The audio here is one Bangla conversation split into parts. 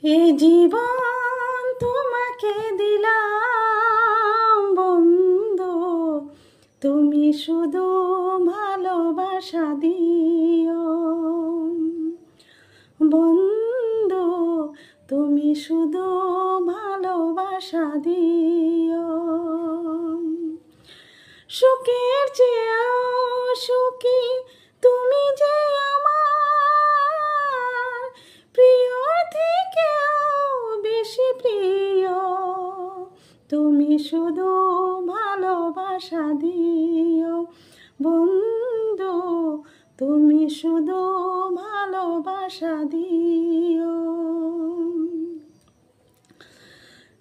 এ জীবন তোমাকে দিলাম বন্ধু, তুমি শুধু ভালোবাসা দিও বন্ধু, তুমি শুধু ভালোবাসা দিও। সুখের চেয়েও সুখী তুমি যে আমার, প্রিয় থেকেও বেশি প্রিয়, তুমি শুধু ভালোবাসা দিও বন্ধু, তুমি শুধু ভালোবাসা দিও।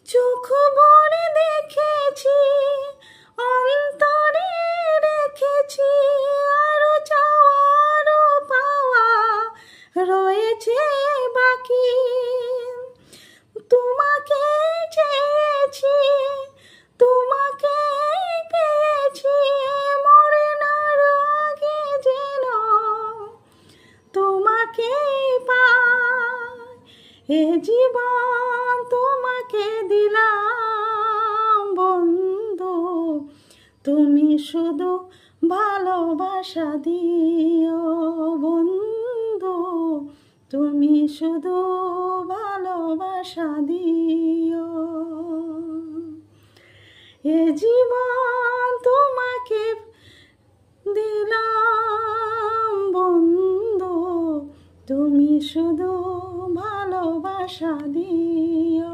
চোখ ভরে দেখেছি, অন্তরে রেখেছি, আরো চাওয়া আরো পাওয়া রয়েছে বাকি। তোমাকে চেয়েছি, তোমাকে পেয়েছি, মরে না আগে যেন তোমাকে পাই। এ জীবন তোমাকে দিলাম বন্ধু, তুমি শুধু ভালোবাসা দিও বন্ধু, তুমি শুধু ভালোবাসা দিও। এ জীবন তোমাকে দিলাম বন্ধু, তুমি শুধু ভালোবাসা দিও।